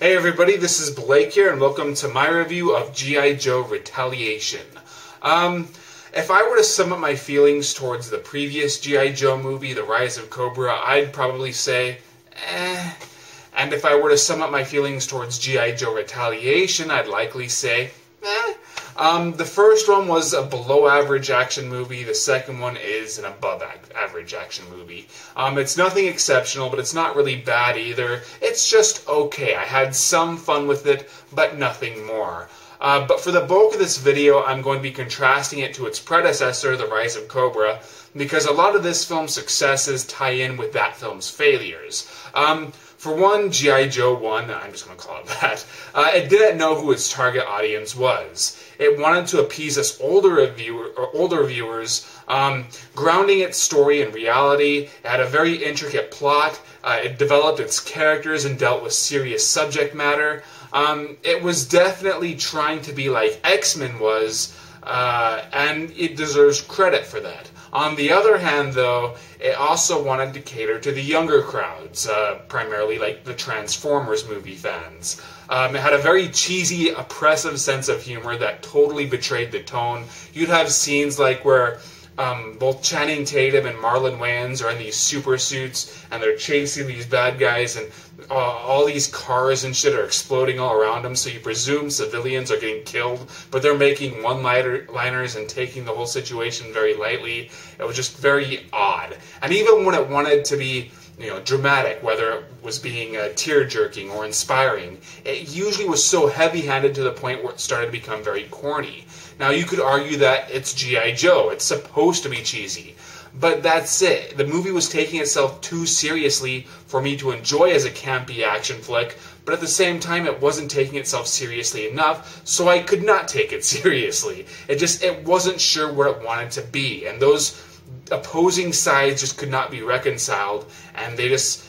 Hey everybody, this is Blake here, and welcome to my review of G.I Joe Retaliation. If I were to sum up my feelings towards the previous G.I Joe movie, The Rise of Cobra, I'd probably say, eh. And if I were to sum up my feelings towards G.I Joe Retaliation, I'd likely say, eh. The first one was a below-average action movie. The second one is an above-average action movie. It's nothing exceptional, but it's not really bad either. It's just okay. I had some fun with it, but nothing more. But for the bulk of this video, I'm going to be contrasting it to its predecessor, The Rise of Cobra, because a lot of this film's successes tie in with that film's failures. For one, G.I. Joe 1, I'm just going to call it that, it didn't know who its target audience was. It wanted to appease us older viewers, grounding its story in reality. It had a very intricate plot. It developed its characters and dealt with serious subject matter. It was definitely trying to be like X-Men was, and it deserves credit for that. On the other hand, though, it also wanted to cater to the younger crowds, primarily like the Transformers movie fans. It had a very cheesy, oppressive sense of humor that totally betrayed the tone. You'd have scenes like where both Channing Tatum and Marlon Wayans are in these super suits, and they're chasing these bad guys, and all these cars and shit are exploding all around them, so you presume civilians are getting killed, but they're making one-liners and taking the whole situation very lightly. It was just very odd. And even when it wanted to be, dramatic, whether it was being tear-jerking or inspiring, it usually was so heavy-handed to the point where it started to become very corny. Now, you could argue that it's G.I. Joe. It's supposed to be cheesy. But that's it. The movie was taking itself too seriously for me to enjoy as a campy action flick, but at the same time it wasn't taking itself seriously enough, so I could not take it seriously. It wasn't sure what it wanted to be, and those opposing sides just could not be reconciled, and they just,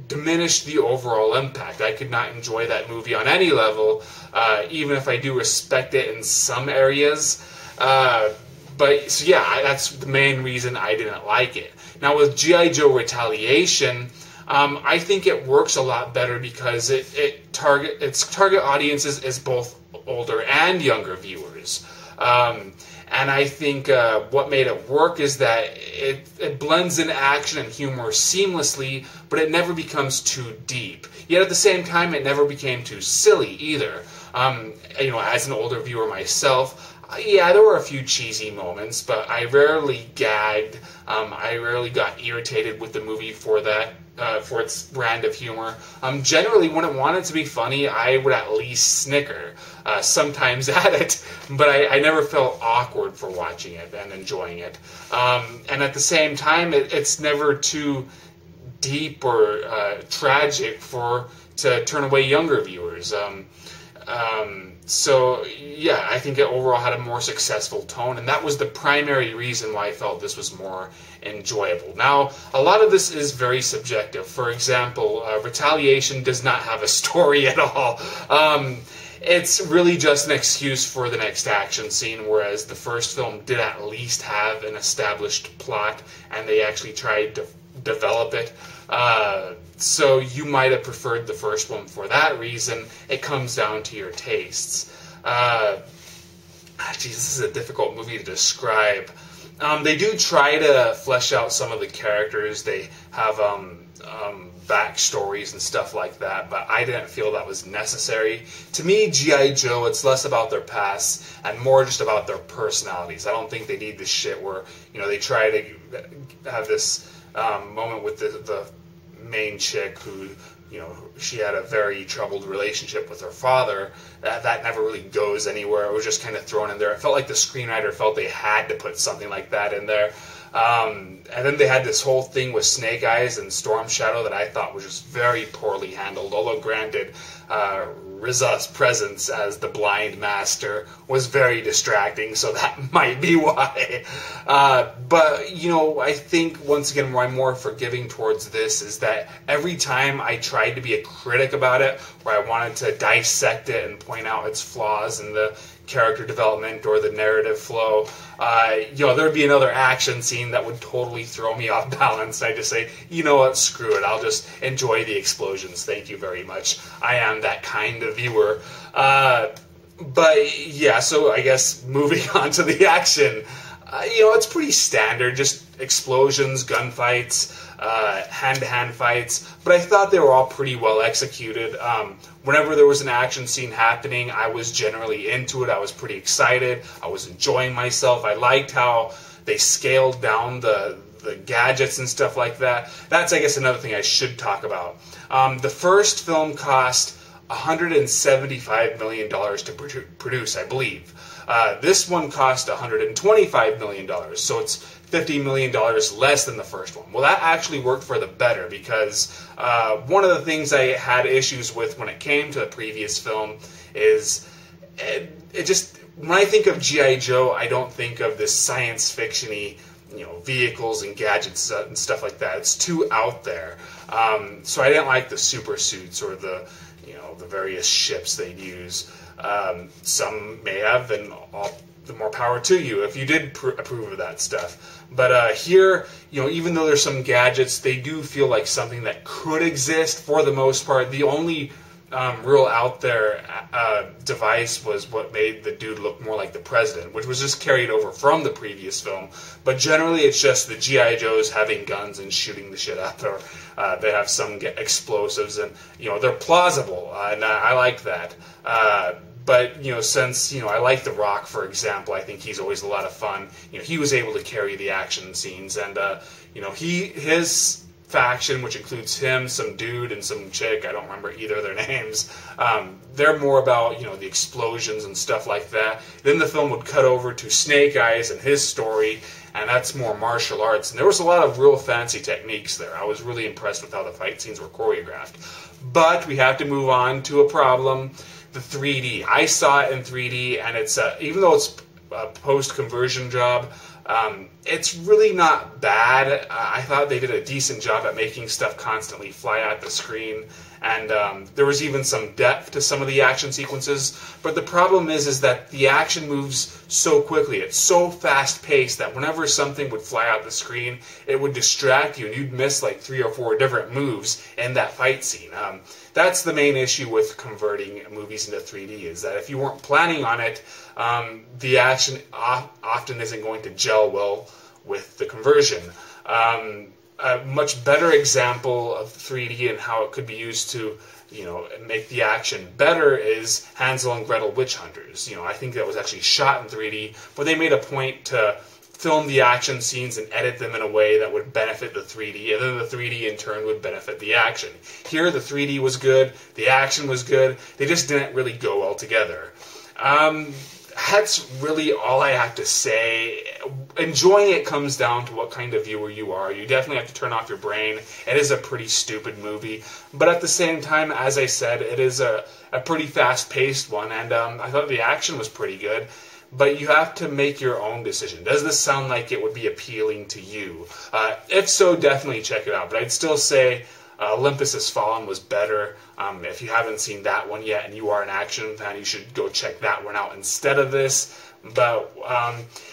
diminished the overall impact. I could not enjoy that movie on any level, even if I do respect it in some areas. So yeah, that's the main reason I didn't like it. Now with G.I. Joe Retaliation, I think it works a lot better because its target audiences is both older and younger viewers. And I think what made it work is that it blends in action and humor seamlessly, but it never becomes too deep. Yet at the same time, it never became too silly either. As an older viewer myself, yeah, there were a few cheesy moments, but I rarely gagged. I rarely got irritated with the movie for its brand of humor. Generally, when it wanted to be funny, I would at least snicker, sometimes at it, but I never felt awkward for watching it and enjoying it. And at the same time, it's never too deep or tragic to turn away younger viewers. So, yeah, I think it overall had a more successful tone, and that was the primary reason why I felt this was more enjoyable. Now, a lot of this is very subjective. For example, Retaliation does not have a story at all. It's really just an excuse for the next action scene, whereas the first film did at least have an established plot, and they actually tried to develop it. So you might have preferred the first one for that reason. It comes down to your tastes. This is a difficult movie to describe. They do try to flesh out some of the characters. They have backstories and stuff like that, but I didn't feel that was necessary. To me, G.I. Joe, it's less about their past and more just about their personalities. I don't think they need this shit where, they try to have this moment with the main chick who, she had a very troubled relationship with her father. That never really goes anywhere. It was just kind of thrown in there. It felt like the screenwriter felt they had to put something like that in there. And then they had this whole thing with Snake Eyes and Storm Shadow that I thought was just very poorly handled. Although granted, RZA's presence as the blind master was very distracting, so that might be why. But, I think, once again, why I'm more forgiving towards this is that every time I tried to be a critic about it, where I wanted to dissect it and point out its flaws and the character development or the narrative flow, there'd be another action scene that would totally throw me off balance. I just say, you know what, screw it. I'll just enjoy the explosions. Thank you very much. I am that kind of viewer. But yeah, so I guess moving on to the action, it's pretty standard, just explosions, gunfights, hand-to-hand fights, but I thought they were all pretty well executed. Whenever there was an action scene happening, I was generally into it. I was pretty excited. I was enjoying myself. I liked how they scaled down the gadgets and stuff like that. That's, I guess, another thing I should talk about. The first film cost $175 million to produce, I believe. This one cost $125 million, so it's $50 million less than the first one. Well, that actually worked for the better, because one of the things I had issues with when it came to the previous film is it just, when I think of G.I Joe, I don't think of this science fiction-y, vehicles and gadgets and stuff like that. It's too out there. So I didn't like the super suits or the various ships they'd use. Some may have, and all the more power to you if you did approve of that stuff. But here, even though there's some gadgets, they do feel like something that could exist for the most part. The only real out there device was what made the dude look more like the president, which was just carried over from the previous film. But generally, it's just the G.I. Joes having guns and shooting the shit up, or they have some explosives, and they're plausible, and I like that. But since I like The Rock, for example, I think he's always a lot of fun. He was able to carry the action scenes, and his faction, which includes him, some dude, and some chick, I don't remember either of their names, they're more about the explosions and stuff like that. Then the film would cut over to Snake Eyes and his story, and that's more martial arts, and there was a lot of real fancy techniques there. I was really impressed with how the fight scenes were choreographed. But we have to move on to a problem: the 3D. I saw it in 3D, and it's even though it's a post-conversion job, it's really not bad. I thought they did a decent job at making stuff constantly fly at the screen, and there was even some depth to some of the action sequences. But the problem is that the action moves so quickly. It's so fast-paced that whenever something would fly out the screen, it would distract you, and you'd miss like 3 or 4 different moves in that fight scene. That's the main issue with converting movies into 3D, is that if you weren't planning on it, the action often isn't going to gel well with the conversion. A much better example of 3D and how it could be used to, make the action better is Hansel and Gretel Witch Hunters. I think that was actually shot in 3D, but they made a point to film the action scenes and edit them in a way that would benefit the 3D, and then the 3D in turn would benefit the action. Here, the 3D was good, the action was good, they just didn't really go well together. That's really all I have to say. Enjoying it comes down to what kind of viewer you are. You definitely have to turn off your brain. It is a pretty stupid movie, but at the same time, as I said, it is a pretty fast-paced one, and I thought the action was pretty good. But you have to make your own decision. Does this sound like it would be appealing to you? If so, definitely check it out. But I'd still say Olympus Has Fallen was better. If you haven't seen that one yet and you are an action fan, you should go check that one out instead of this. But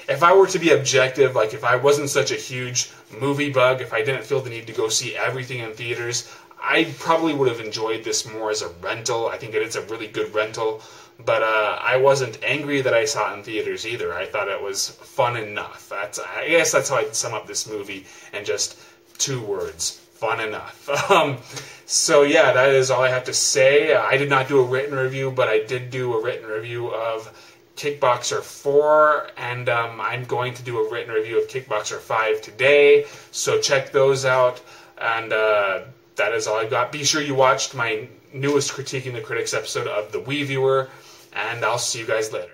if I were to be objective, like if I wasn't such a huge movie bug, if I didn't feel the need to go see everything in theaters, I probably would have enjoyed this more as a rental. I think it's a really good rental. But I wasn't angry that I saw it in theaters either. I thought it was fun enough. I guess that's how I'd sum up this movie in just 2 words: fun enough. So yeah, that is all I have to say. I did not do a written review, but I did do a written review of Kickboxer 4, and I'm going to do a written review of Kickboxer 5 today. So check those out, and that is all I got. Be sure you watched my newest Critiquing the Critics episode of The Wii Viewer, and I'll see you guys later.